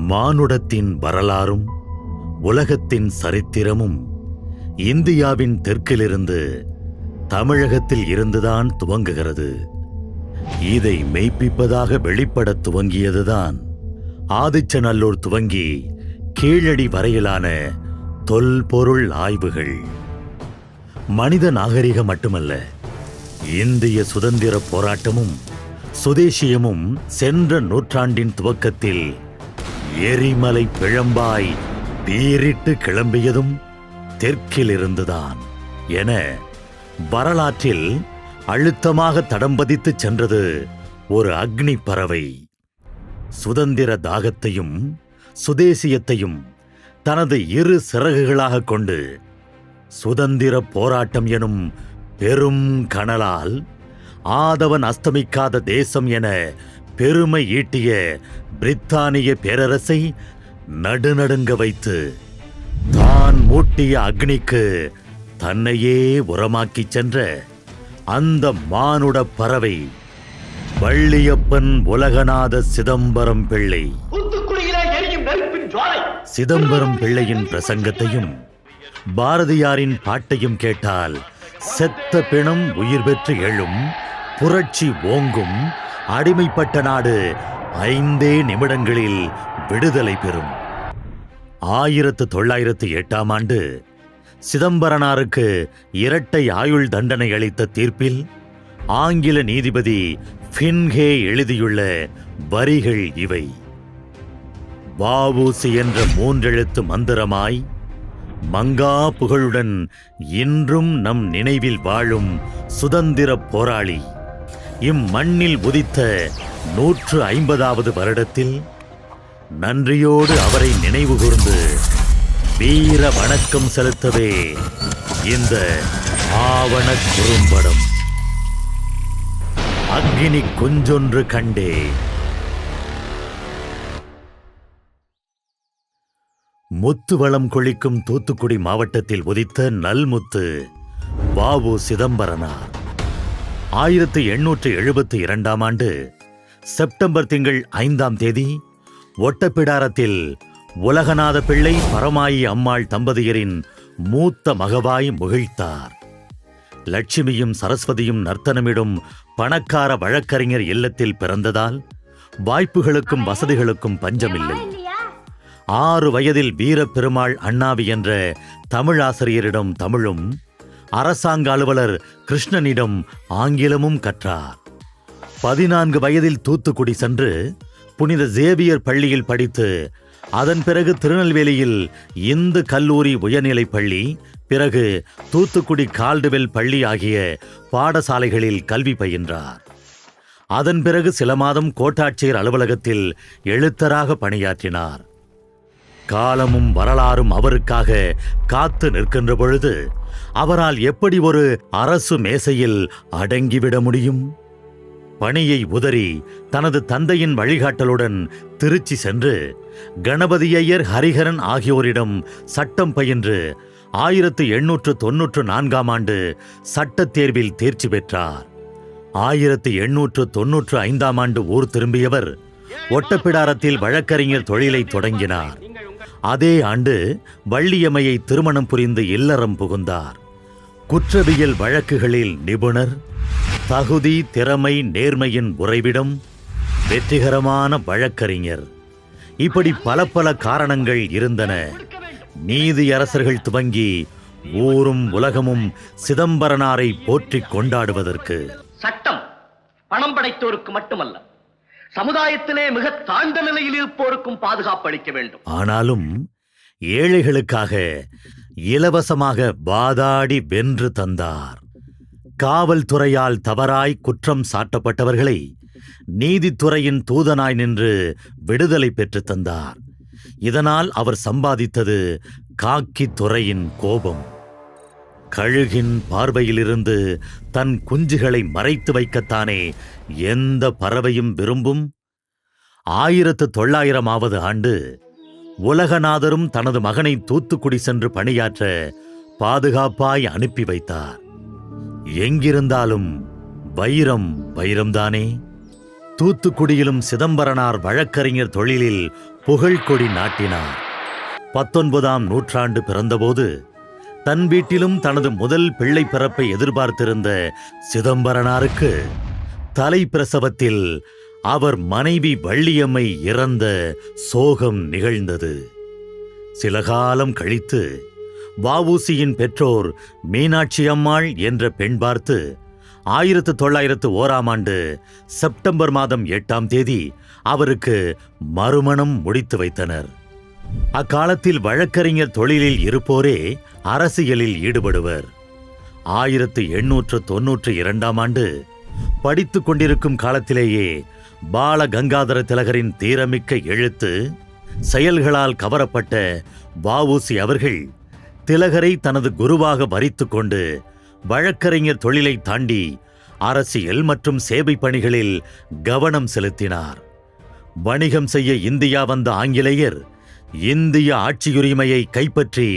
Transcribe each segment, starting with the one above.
மானுடத்தின் வரலாறும் உலகத்தின் சரித்திரமும் இந்தியாவின் தெற்கிலிருந்து தமிழகத்தில் இருந்துதான் துவங்குகிறது. இதை மெய்ப்பிப்பதாக வெளிப்படத் துவங்கியதுதான் ஆதிச்சநல்லூர் துவங்கி கீழடி வரையிலான தொல்பொருள் ஆய்வுகள். மனித நாகரிகம் மட்டுமல்ல, இந்திய சுதந்திர போராட்டமும் சுதேசியமும் சென்ற நூற்றாண்டின் துவக்கத்தில் எரிமலை பிழம்பாய் பீரிட்டு கிளம்பியதும் தெற்கிலிருந்துதான் என வரலாற்றில் அழுத்தமாக தடம் பதித்து சென்றது ஒரு அக்னி பறவை. சுதந்திர தாகத்தையும் சுதேசியத்தையும் தனது இரு சிறகுகளாக கொண்டு சுதந்திர போராட்டம் எனும் பெரும் கனலால் ஆதவன் அஸ்தமிக்காத தேசம் என பெருமை ஈட்டிய பிரித்தானிய பேரரசை நடுநடுங்க வைத்து தான் மூட்டிய அக்னிக்கு தன்னையே உரமாக்கிச் சென்ற அந்த மானுட பறவை வள்ளியப்பன் உலகநாத சிதம்பரம் பிள்ளை. சிதம்பரம் பிள்ளையின் பிரசங்கத்தையும் பாரதியாரின் பாட்டையும் கேட்டால் செத்த பிணம் உயிர் பெற்று எழும், புரட்சி ஓங்கும், அடிமைப்பட்ட நாடு 5 நிமிடங்களில் விடுதலை பெறும். 1908ஆம் ஆண்டு சிதம்பரனாருக்கு இரட்டை ஆயுள் தண்டனை அளித்த தீர்ப்பில் ஆங்கில நீதிபதி ஃபின்ஹே எழுதியுள்ள வரிகள் இவை: வ.உ.சி என்ற 3 எழுத்து மந்திரமாய் மங்கா புகழுடன் இன்றும் நம் நினைவில் வாழும் சுதந்திர போராளி இம்மண்ணில் உதித்த 150வது வருடத்தில் நன்றியோடு அவரை நினைவு கூர்ந்து வீர வணக்கம் செலுத்தவே இந்த ஆவண குறும்படம். அக்னி குஞ்சொன்று கண்டே. முத்து வளம் கொழிக்கும் தூத்துக்குடி மாவட்டத்தில் உதித்த நல்முத்து வ.உ. சிதம்பரனார் 1872ஆம் ஆண்டு செப்டம்பர் திங்கள் 5ஆம் தேதி ஒட்டப்பிடாரத்தில் உலகநாத பிள்ளை பரமாயி அம்மாள் தம்பதியரின் மூத்த மகவாய் முகிழ்த்தார். லட்சுமியும் சரஸ்வதியும் நர்த்தனமிடும் பணக்கார வழக்கறிஞர் இல்லத்தில் பிறந்ததால் வாய்ப்புகளுக்கும் வசதிகளுக்கும் பஞ்சமில்லை. 6 வயதில் வீரப்பெருமாள் அண்ணாவி என்ற தமிழாசிரியரிடம் தமிழும், அரசாங்க அலுவலர் கிருஷ்ணனிடம் ஆங்கிலமும் கற்றார். 14 வயதில் தூத்துக்குடி சென்று புனித சேவியர் பள்ளியில் படித்து அதன் பிறகு திருநெல்வேலியில் இந்து கல்லூரி உயர்நிலைப் பள்ளி, பிறகு தூத்துக்குடி கால்டுவெல் பள்ளி ஆகிய பாடசாலைகளில் கல்வி பயின்றார். அதன் பிறகு சில மாதம் கோட்டாட்சியர் அலுவலகத்தில் எழுத்தராக பணியாற்றினார். காலமும் வரலாறும் அவருக்காக காத்து நிற்கின்ற பொழுது அவரால் எப்படி ஒரு அரசு மேசையில் அடங்கிவிட முடியும்? பணியை உதறி தனது தந்தையின் வழிகாட்டலுடன் திருச்சி சென்று கணபதி ஐயர், ஹரிஹரன் ஆகியோரிடம் சட்டம் பயின்று 1894ஆம் ஆண்டு சட்டத் தேர்வில் தேர்ச்சி பெற்றார். 1895ஆம் ஆண்டு ஊர் திரும்பியவர் ஒட்டப்பிடாரத்தில் வழக்கறிஞர் தொழிலை தொடங்கினார். அதே ஆண்டு வள்ளியம்மையை திருமணம் புரிந்து இல்லறம் புகுந்தார். குற்றவியல் வழக்குகளில் நிபுணர், தகுதி, திறமை, நேர்மையின் உறைவிடம், வெற்றிகரமான வழக்கறிஞர். இப்படி பல பல காரணங்கள் இருந்தன. நீதியரசர்கள் துவங்கி ஊரும் உலகமும் சிதம்பரனாரை போற்றிக் கொண்டாடுவதற்கு. சட்டம் பணம் படைத்தோருக்கு மட்டுமல்ல, சமுதாயத்திலே மிக தாழ்ந்த நிலையில் இருப்போருக்கும் பாதுகாப்பு அளிக்க வேண்டும். ஆனாலும் ஏழைகளுக்காக இலவசமாக வாதாடி வென்று தந்தார். காவல்துறையால் தவறாய் குற்றம் சாட்டப்பட்டவர்களை நீதித்துறையின் தூதனாய் நின்று விடுதலை பெற்று தந்தார். இதனால் அவர் சம்பாதித்தது காக்கி துறையின் கோபம். கழுகின் பார்வையிலிருந்து தன் குஞ்சுகளை மறைத்து வைக்கத்தானே எந்த பறவையும் விரும்பும். 1900ஆவது ஆண்டு உலகநாதரும் தனது மகனை தூத்துக்குடி சென்று பணியாற்ற பாதுகாப்பாய் அனுப்பி வைத்தார். எங்கிருந்தாலும் வைரம் வைரம்தானே. தூத்துக்குடியிலும் சிதம்பரனார் வழக்கறிஞர் தொழிலில் புகழ்கொடி நாட்டினார். 19ஆம் நூற்றாண்டு பிறந்தபோது தன் வீட்டிலும் தனது முதல் பிள்ளை பிறப்பை எதிர்பார்த்திருந்த சிதம்பரனாருக்கு தலைப்பிரசவத்தில் அவர் மனைவி வள்ளியம்மை இறந்த சோகம் நிகழ்ந்தது. சில காலம் கழித்து வ.உ.சி.யின் பெற்றோர் மீனாட்சி அம்மாள் என்ற பெண் பார்த்து 1901ஆம் ஆண்டு செப்டம்பர் மாதம் 8ஆம் தேதி அவருக்கு மறுமணம் முடித்து வைத்தனர். அக்காலத்தில் வழக்கறிஞர் தொழிலில் இருப்போரே அரசியலில் ஈடுபடுவர். 1892ஆம் ஆண்டு படித்துக் கொண்டிருக்கும் காலத்திலேயே பால கங்காதர திலகரின் தீரமிக்க எழுத்து செயல்களால் கவரப்பட்ட வ.உ.சி. அவர்கள் திலகரை தனது குருவாக வரித்துக் கொண்டு வழக்கறிஞர் தொழிலை தாண்டி அரசியல் மற்றும் சேவை பணிகளில் கவனம் செலுத்தினார். வணிகம் செய்ய இந்தியா வந்த ஆங்கிலேயர் இந்திய ஆட்சியுரிமையை கைப்பற்றி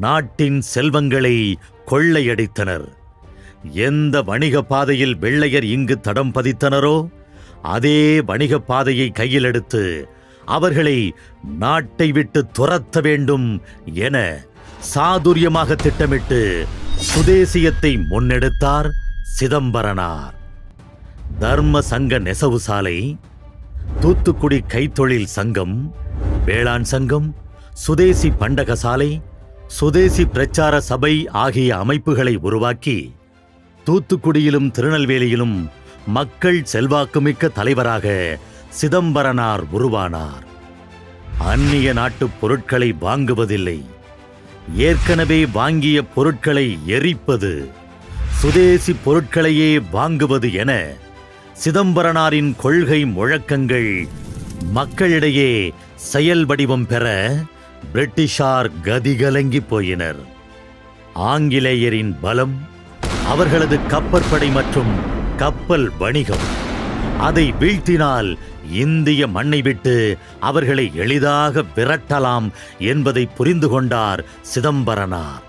நாட்டின் செல்வங்களை கொள்ளையடித்தனர். எந்த வணிக பாதையில் வெள்ளையர் இங்கு தடம் பதித்தனரோ அதே வணிக பாதையை கையில் எடுத்து அவர்களை நாட்டை விட்டு துரத்த வேண்டும் என சாதுரியமாக திட்டமிட்டு சுதேசியத்தை முன்னெடுத்தார் சிதம்பரனார். தர்ம சங்க நெசவு சாலை, தூத்துக்குடி கைத்தொழில் சங்கம், வேளாண் சங்கம், சுதேசி பண்டக சாலை, சுதேசி பிரச்சார சபை ஆகிய அமைப்புகளை உருவாக்கி தூத்துக்குடியிலும் திருநெல்வேலியிலும் மக்கள் செல்வாக்குமிக்க தலைவராக சிதம்பரனார் உருவானார். அந்நிய நாட்டுப் பொருட்களை வாங்குவதில்லை, ஏற்கனவே வாங்கிய பொருட்களை எரிப்பது, சுதேசி பொருட்களையே வாங்குவது என சிதம்பரனாரின் கொள்கை முழக்கங்கள் மக்களிடையே செயல் வடிவம் பெற பிரிட்டிஷார் கதிகலங்கி போயினர். ஆங்கிலேயரின் பலம், அவர்களது கப்பற்படை மற்றும் கப்பல் வணிகம். அதை வீழ்த்தினால் இந்திய மண்ணை விட்டு அவர்களை எளிதாக விரட்டலாம் என்பதை புரிந்து கொண்டார் சிதம்பரனார்.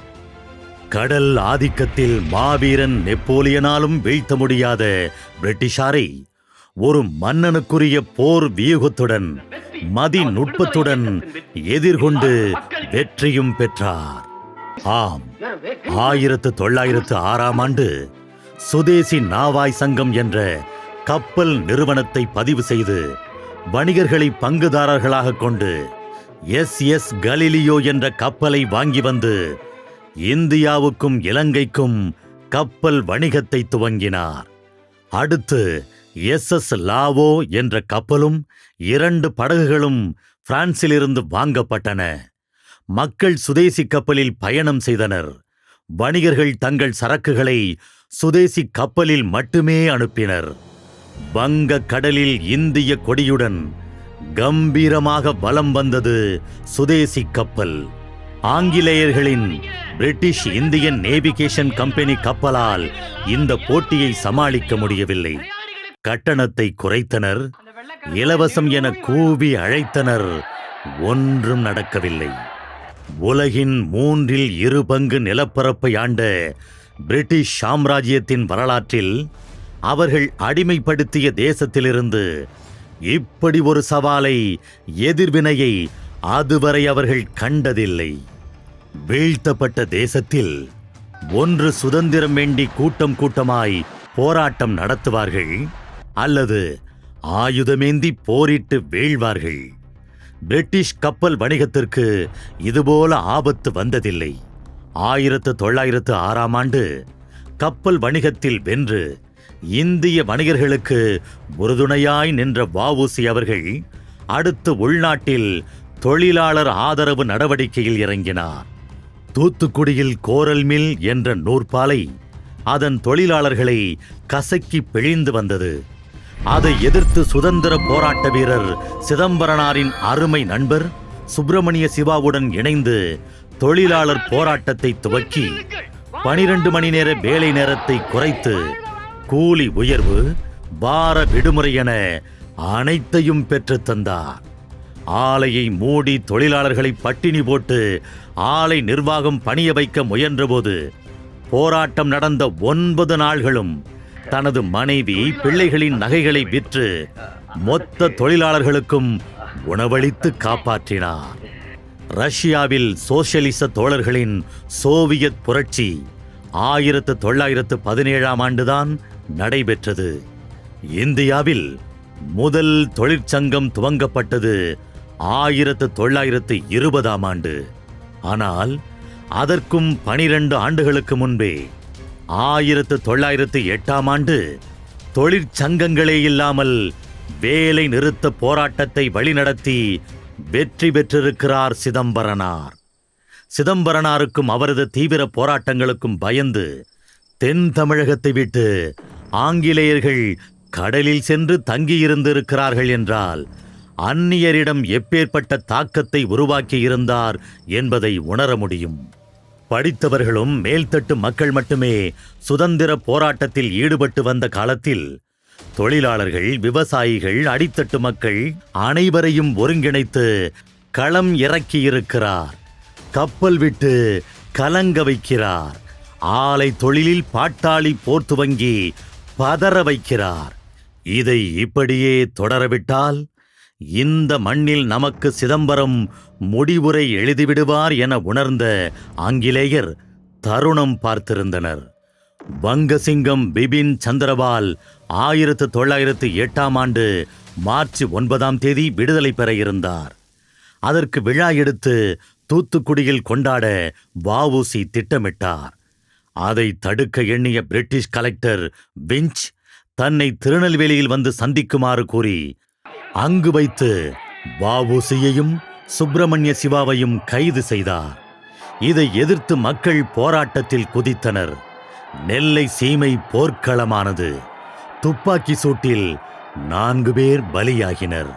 கடல் ஆதிக்கத்தில் மாவீரன் நெப்போலியனாலும் வீழ்த்த முடியாத பிரிட்டிஷாரை ஒரு மன்னனுக்குரிய போர் வியூகத்துடன் மதிநுட்பத்துடன் எதிர்கொண்டு வெற்றியும் பெற்றார். ஆம், 1906ஆம் ஆண்டு சுதேசி நாவாய் சங்கம் என்ற கப்பல் நிறுவனத்தை பதிவு செய்து வணிகர்களை பங்குதாரர்களாக கொண்டு எஸ் கலிலியோ என்ற கப்பலை வாங்கி வந்து இந்தியாவுக்கும் இலங்கைக்கும் கப்பல் வணிகத்தை துவங்கினார். அடுத்து எஸ் லாவோ என்ற கப்பலும் 2 படகுகளும் பிரான்சிலிருந்து வாங்கப்பட்டன. மக்கள் சுதேசி கப்பலில் பயணம் செய்தனர். வணிகர்கள் தங்கள் சரக்குகளை சுதேசி கப்பலில் மட்டுமே அனுப்பினர். வங்க கடலில் இந்திய கொடியுடன் கம்பீரமாக வலம் வந்தது சுதேசி கப்பல். ஆங்கிலேயர்களின் பிரிட்டிஷ் இந்தியன் நேவிகேஷன் கம்பெனி கப்பலால் இந்த போட்டியை சமாளிக்க முடியவில்லை. கட்டணத்தை குறைத்தனர், இலவசம் என கூவி அழைத்தனர். ஒன்றும் நடக்கவில்லை. உலகின் 1/3 பங்கு நிலப்பரப்பை ஆண்ட பிரிட்டிஷ் சாம்ராஜ்யத்தின் வரலாற்றில் அவர்கள் அடிமைப்படுத்திய தேசத்திலிருந்து இப்படி ஒரு சவாலை, எதிர்வினையை அதுவரை அவர்கள் கண்டதில்லை. வீழ்த்தப்பட்ட தேசத்தில் ஒன்று சுதந்திரம் வேண்டி கூட்டம் கூட்டமாய் போராட்டம் நடத்துவார்கள், அல்லது ஆயுதமேந்தி போரிட்டு வீழ்வார்கள். பிரிட்டிஷ் கப்பல் வணிகத்திற்கு இதுபோல ஆபத்து வந்ததில்லை. 1906ஆம் ஆண்டு கப்பல் வணிகத்தில் வென்று இந்திய வணிகர்களுக்கு உறுதுணையாய் நின்ற வ.உ.சி. அவர்கள் அடுத்து உள்நாட்டில் தொழிலாளர் ஆதரவு நடவடிக்கையில் இறங்கினார். தூத்துக்குடியில் கோரல் மில் என்ற நூற்பாலை அதன் தொழிலாளர்களை கசக்கி பிழிந்து வந்தது. அதை எதிர்த்து சுதந்திர போராட்ட வீரர் சிதம்பரனாரின் அருமை நண்பர் சுப்பிரமணிய சிவாவுடன் இணைந்து தொழிலாளர் போராட்டத்தை துவக்கி 12 மணி நேர வேலை நேரத்தை குறைத்து கூலி உயர்வு, வார விடுமுறை என அனைத்தையும் பெற்றுத் தந்தார். ஆலையை மூடி தொழிலாளர்களை பட்டினி போட்டு ஆலை நிர்வாகம் பணிய வைக்க முயன்றபோது போராட்டம் நடந்த 9 நாள்களும் தனது மனைவி பிள்ளைகளின் நகைகளை விற்று மொத்த தொழிலாளர்களுக்கும் உணவளித்து காப்பாற்றினார். ரஷ்யாவில் சோசியலிச தோழர்களின் சோவியத் புரட்சி 1917ஆம் ஆண்டுதான் நடைபெற்றது. இந்தியாவில் முதல் தொழிற்சங்கம் துவங்கப்பட்டது 1920ஆம் ஆண்டு. ஆனால் அதற்கும் 12 ஆண்டுகளுக்கு முன்பே 1908ஆம் ஆண்டு தொழிற்சங்கங்களே இல்லாமல் வேலை நிறுத்த போராட்டத்தை வழிநடத்தி வெற்றி பெற்றிருக்கிறார் சிதம்பரனார். சிதம்பரனாருக்கும் அவரது தீவிர போராட்டங்களுக்கும் பயந்து தென் தமிழகத்தை விட்டு ஆங்கிலேயர்கள் கடலில் சென்று தங்கியிருந்திருக்கிறார்கள் என்றால் அந்நியரிடம் எப்பேற்பட்ட தாக்கத்தை உருவாக்கியிருந்தார் என்பதை உணர முடியும். படித்தவர்களும் மேல்தட்டு மக்கள் மட்டுமே சுதந்திர போராட்டத்தில் ஈடுபட்டு வந்த காலத்தில் தொழிலாளர்கள், விவசாயிகள், அடித்தட்டு மக்கள் அனைவரையும் ஒருங்கிணைத்து களம் இறக்கியிருக்கிறார். கப்பல் விட்டு கலங்க வைக்கிறார். ஆலை தொழிலில் பாட்டாளி போர் துவங்கி பதற வைக்கிறார். இதை இப்படியே தொடரவிட்டால் இந்த மண்ணில் நமக்கு சிதம்பரம் முடிவுரை எழுதிவிடுவார் என உணர்ந்த ஆங்கிலேயர் தருணம் பார்த்திருந்தனர். வங்கசிங்கம் பிபின் சந்திரபால் 1908ஆம் ஆண்டு மார்ச் 9ஆம் தேதி விடுதலை பெற இருந்தார். அதற்கு விழா எடுத்து தூத்துக்குடியில் கொண்டாட வ.உ.சி. திட்டமிட்டார். அதை தடுக்க எண்ணிய பிரிட்டிஷ் கலெக்டர் விஞ்ச் தன்னை திருநெல்வேலியில் வந்து சந்திக்குமாறு கூறி அங்கு வைத்து வ.உ.சி.யையும் சுப்பிரமணிய சிவாவையும் கைது செய்தார். இதை எதிர்த்து மக்கள் போராட்டத்தில் குதித்தனர். நெல்லை சீமை போர்க்களமானது. துப்பாக்கி சூட்டில் 4 பேர் பலியாகினர்.